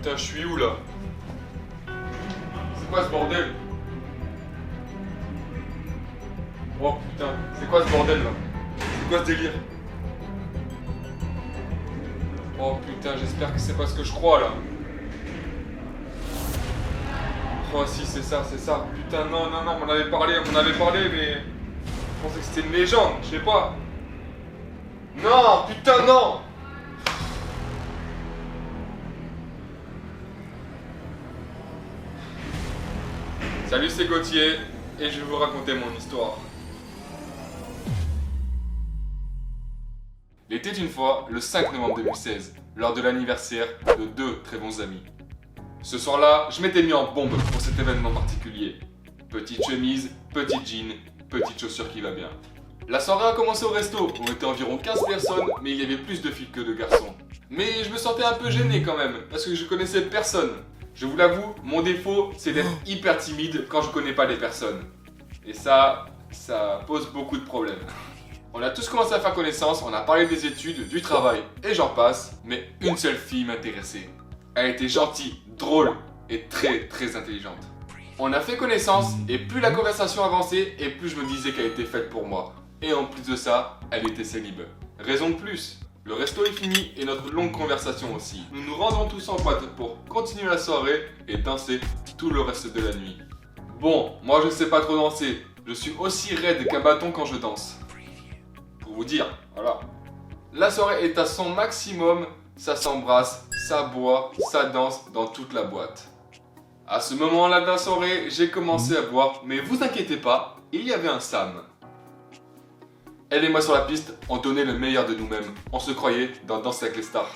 Putain, je suis où là? C'est quoi ce bordel? Oh putain, c'est quoi ce bordel là? C'est quoi ce délire? Oh putain, j'espère que c'est pas ce que je crois là. Oh si, c'est ça, c'est ça. Putain, non, non, non, on en avait parlé, mais... Je pensais que c'était une légende, je sais pas. Non, putain, non! Salut, c'est Gauthier, et je vais vous raconter mon histoire. Il était une fois le 5 novembre 2016, lors de l'anniversaire de deux très bons amis. Ce soir-là, je m'étais mis en bombe pour cet événement particulier. Petite chemise, petit jean, petite chaussure qui va bien. La soirée a commencé au resto, on était environ 15 personnes, mais il y avait plus de filles que de garçons. Mais je me sentais un peu gêné quand même, parce que je connaissais personne. Je vous l'avoue, mon défaut, c'est d'être hyper timide quand je connais pas les personnes. Et ça pose beaucoup de problèmes. On a tous commencé à faire connaissance, on a parlé des études, du travail, et j'en passe, mais une seule fille m'intéressait. Elle était gentille, drôle et très très intelligente. On a fait connaissance, et plus la conversation avançait, et plus je me disais qu'elle était faite pour moi. Et en plus de ça, elle était célib. Raison de plus. Le resto est fini et notre longue conversation aussi. Nous nous rendons tous en boîte pour continuer la soirée et danser tout le reste de la nuit. Bon, moi je sais pas trop danser. Je suis aussi raide qu'un bâton quand je danse. Pour vous dire, voilà. La soirée est à son maximum. Ça s'embrasse, ça boit, ça danse dans toute la boîte. À ce moment-là de la soirée, j'ai commencé à boire, mais vous inquiétez pas, il y avait un Sam. Elle et moi sur la piste, on donnait le meilleur de nous-mêmes. On se croyait dans Danse avec les stars.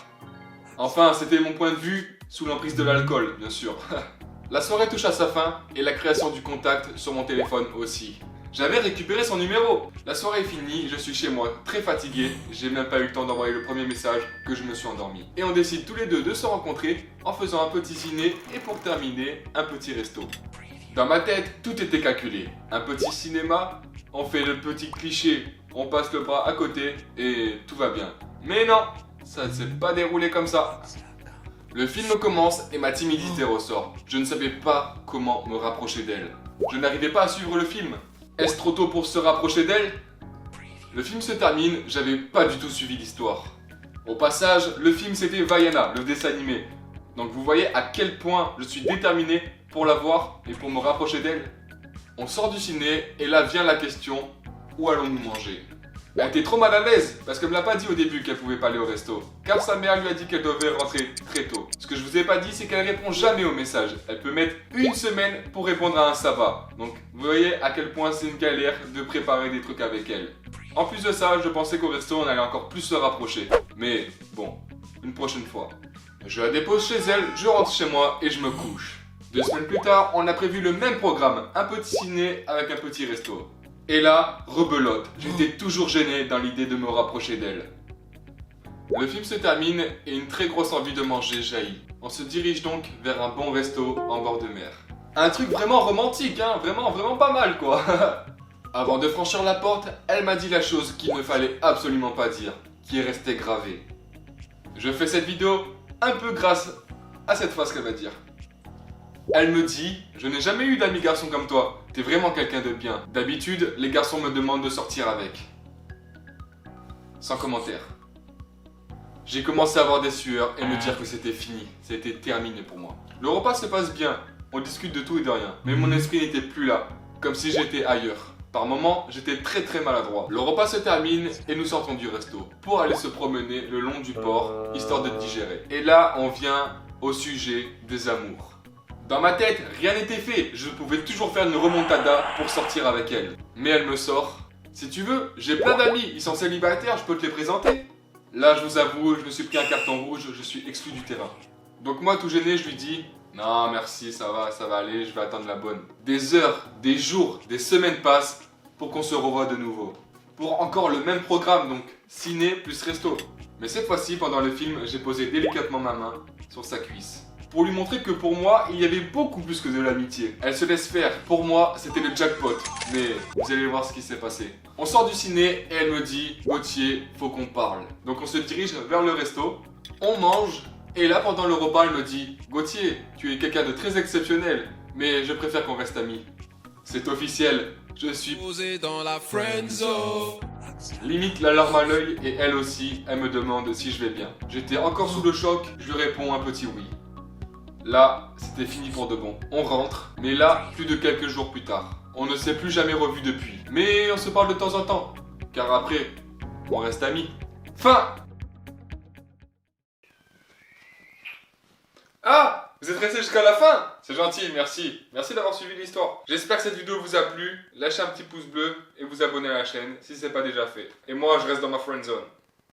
Enfin, c'était mon point de vue, sous l'emprise de l'alcool, bien sûr. La soirée touche à sa fin, et la création du contact sur mon téléphone aussi. J'avais récupéré son numéro. La soirée est finie, je suis chez moi, très fatigué. J'ai même pas eu le temps d'envoyer le premier message que je me suis endormi. Et on décide tous les deux de se rencontrer en faisant un petit ciné et pour terminer, un petit resto. Dans ma tête, tout était calculé. Un petit cinéma, on fait le petit cliché, on passe le bras à côté et tout va bien. Mais non, ça ne s'est pas déroulé comme ça. Le film commence et ma timidité ressort. Je ne savais pas comment me rapprocher d'elle. Je n'arrivais pas à suivre le film. Est-ce trop tôt pour se rapprocher d'elle? Le film se termine, j'avais pas du tout suivi l'histoire. Au passage, le film c'était Vaiana, le dessin animé. Donc vous voyez à quel point je suis déterminé pour la voir et pour me rapprocher d'elle. On sort du ciné et là vient la question, où allons-nous manger? Elle était trop mal à l'aise parce qu'elle me l'a pas dit au début qu'elle pouvait pas aller au resto. Car sa mère lui a dit qu'elle devait rentrer très tôt. Ce que je vous ai pas dit c'est qu'elle répond jamais aux messages. Elle peut mettre une semaine pour répondre à un ça va. Donc vous voyez à quel point c'est une galère de préparer des trucs avec elle. En plus de ça, je pensais qu'au resto on allait encore plus se rapprocher. Mais bon, une prochaine fois. Je la dépose chez elle, je rentre chez moi et je me couche. 2 semaines plus tard, on a prévu le même programme, un petit ciné avec un petit resto. Et là, rebelote, j'étais toujours gêné dans l'idée de me rapprocher d'elle. Le film se termine et une très grosse envie de manger jaillit. On se dirige donc vers un bon resto en bord de mer. Un truc vraiment romantique, hein, vraiment pas mal quoi. Avant de franchir la porte, elle m'a dit la chose qu'il ne fallait absolument pas dire, qui est restée gravée. Je fais cette vidéo un peu grâce à cette phrase qu'elle va dire. Elle me dit, je n'ai jamais eu d'amis garçons comme toi, t'es vraiment quelqu'un de bien. D'habitude, les garçons me demandent de sortir avec. Sans commentaire. J'ai commencé à avoir des sueurs et me dire que c'était fini, c'était terminé pour moi. Le repas se passe bien, on discute de tout et de rien, mais mon esprit n'était plus là, comme si j'étais ailleurs. Par moments, j'étais très maladroit. Le repas se termine et nous sortons du resto pour aller se promener le long du port, histoire de digérer. Et là, on vient au sujet des amours. Dans ma tête, rien n'était fait, je pouvais toujours faire une remontada pour sortir avec elle. Mais elle me sort, si tu veux, j'ai plein d'amis, ils sont célibataires, je peux te les présenter. Là, je vous avoue, je me suis pris un carton rouge, je suis exclu du terrain. Donc moi, tout gêné, je lui dis, non merci, ça va aller, je vais attendre la bonne. Des heures, des jours, des semaines passent pour qu'on se revoie de nouveau. Pour encore le même programme donc, ciné plus resto. Mais cette fois-ci, pendant le film, j'ai posé délicatement ma main sur sa cuisse. Pour lui montrer que pour moi, il y avait beaucoup plus que de l'amitié. Elle se laisse faire. Pour moi, c'était le jackpot. Mais vous allez voir ce qui s'est passé. On sort du ciné et elle me dit, Gauthier, faut qu'on parle. Donc on se dirige vers le resto, on mange Et là, pendant le repas, elle me dit « Gauthier, tu es quelqu'un de très exceptionnel, mais je préfère qu'on reste amis. » C'est officiel, je suis posé dans la friend zone. limite la larme à l'œil et elle aussi, elle me demande si je vais bien. J'étais encore sous le choc, je lui réponds un petit oui. Là, c'était fini pour de bon. On rentre, mais là, plus de quelques jours plus tard. On ne s'est plus jamais revu depuis. Mais on se parle de temps en temps, car après, on reste amis. Fin. Ah, vous êtes resté jusqu'à la fin? C'est gentil, merci. Merci d'avoir suivi l'histoire. J'espère que cette vidéo vous a plu. Lâchez un petit pouce bleu et vous abonnez à la chaîne si ce n'est pas déjà fait. Et moi, je reste dans ma friend zone.